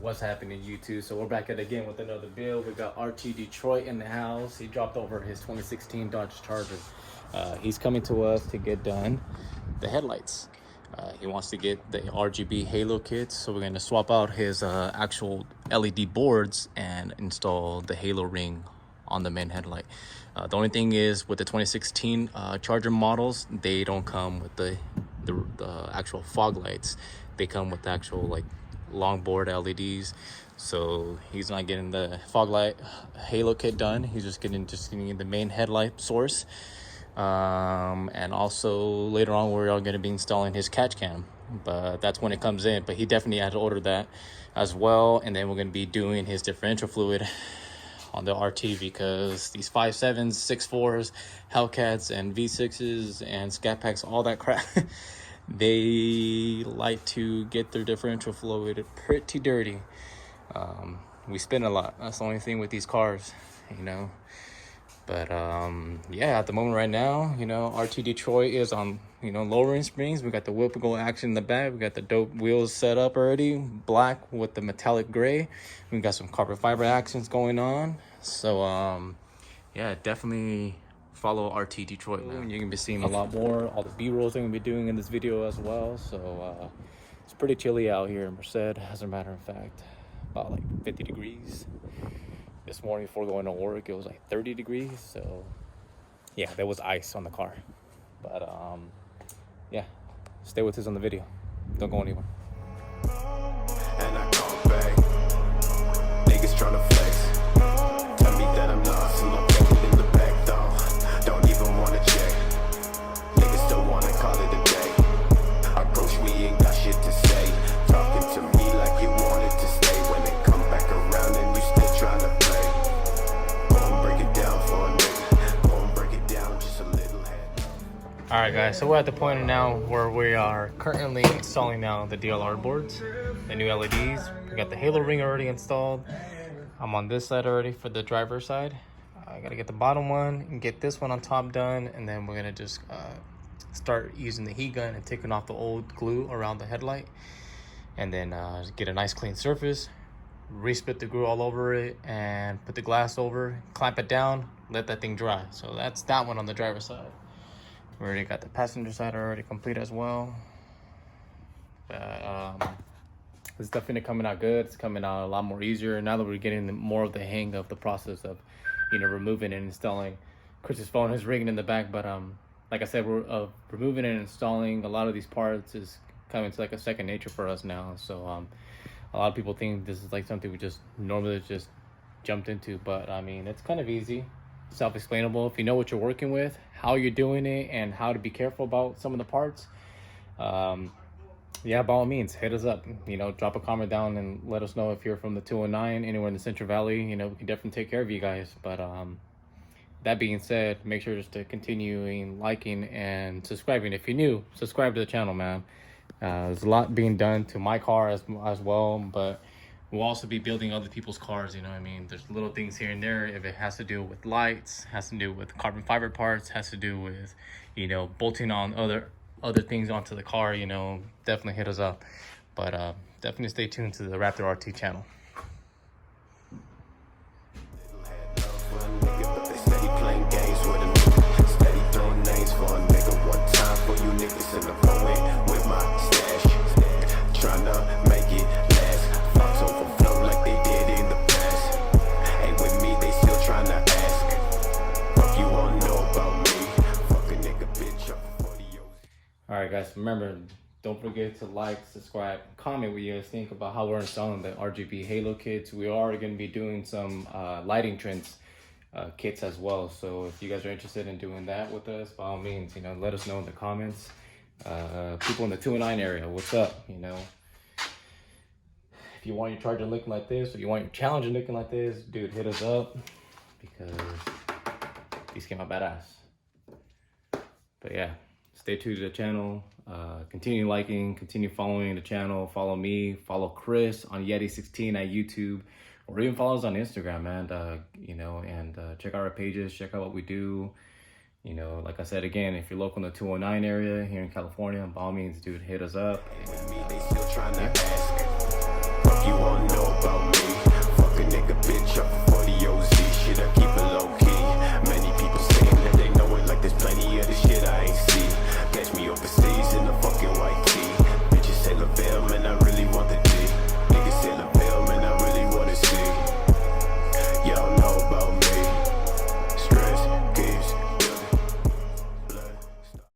What's happening, YouTube? So we're back at it again with another build. We got RT Detroit in the house. He dropped over his 2016 Dodge Charger. He's coming to us to get done the headlights. He wants to get the RGB Halo kits, so we're going to swap out his actual LED boards and install the Halo ring on the main headlight. The only thing is, with the 2016 Charger models, they don't come with the actual fog lights. They come with the actual like long board LEDs, so he's not getting the fog light Halo kit done. He's just getting the main headlight source, and also later on we're all going to be installing his catch cam, but that's when it comes in. But he definitely had to order that as well. And then we're going to be doing his differential fluid on the RT, because these 5.7s, 6.4s, Hellcats and V6s and Scat Packs, all that crap, they like to get their differential fluid pretty dirty. We spin a lot. That's the only thing with these cars, you know. But yeah, at the moment right now, you know, RT Detroit is on, you know, lowering springs. We got the whip go action in the back. We got the dope wheels set up already, black with the metallic gray. We got some carbon fiber actions going on. So yeah, definitely follow RT Detroit, man. You're gonna be seeing a lot more. All the B-rolls I'm gonna be doing in this video as well. So it's pretty chilly out here in Merced, as a matter of fact. About like 50 degrees. This morning before going to work, it was like 30 degrees. So yeah, there was ice on the car. But yeah, stay with us on the video. Don't go anywhere. And I come back. Niggas tryna flex. Tell me that I'm lost and I'm thinking in the back though. Don't even wanna check. Niggas don't wanna call it a day. Approach, we ain't got shit to say. Talking to me like you wanted to stay. When it come back around and you still tryna play. Go and break it down for a nigga. Go and break it down just a little head. All right, guys, so we're at the point now where we are currently installing now the DLR boards, the new LEDs. We got the Halo ring already installed. I'm on this side already for the driver's side. I gotta get the bottom one and get this one on top done, and then we're gonna just start using the heat gun and taking off the old glue around the headlight, and then get a nice clean surface, respit the glue all over it, and put the glass over, clamp it down, let that thing dry. So that's that one on the driver's side. We already got the passenger side already complete as well. It's definitely coming out good. It's coming out a lot more easier now that we're getting more of the hang of the process of, you know, removing and installing. Chris's phone is ringing in the back, but like I said, we're removing and installing a lot of these parts is coming to like a second nature for us now. So a lot of people think this is like something we just normally just jumped into, but I mean, it's kind of easy, self-explainable. If you know what you're working with, how you're doing it, and how to be careful about some of the parts, yeah, by all means, hit us up. You know, drop a comment down and let us know if you're from the 209, anywhere in the Central Valley. You know, we can definitely take care of you guys. But that being said, make sure just to continue liking and subscribing. If you're new, subscribe to the channel, man. There's a lot being done to my car as well, but we'll also be building other people's cars. You know what I mean? There's little things here and there. If it has to do with lights, has to do with carbon fiber parts, has to do with, you know, bolting on other things onto the car, you know, definitely hit us up. But definitely stay tuned to the Raptor RT channel. Steady playing games with a nigga. Steady throwing names for a nigga. One time for you niggas in the going with my stash. Tryna make it last. Fox overflow like they did in the past. Ain't with me, they still tryna ask. Fuck you all know about me. Fuck a nigga bitch up for the O's. All right, guys, remember, don't forget to like, subscribe, comment what you guys think about how we're installing the RGB Halo kits. We are going to be doing some lighting trends kits as well. So if you guys are interested in doing that with us, by all means, you know, let us know in the comments. People in the 209 area, what's up? You know, if you want your Charger looking like this, or you want your Challenger looking like this, dude, hit us up, because these came out badass. But yeah, stay tuned to the channel. Continue liking, continue following the channel. Follow me, follow Chris on Yeti16 at YouTube, or even follow us on Instagram, and you know, and check out our pages, check out what we do. You know, like I said again, if you're local in the 209 area here in California, by all means, dude, hit us up. With me, they still tryna ask. if you wanna know about me. Fuck a nigga, bitch, up for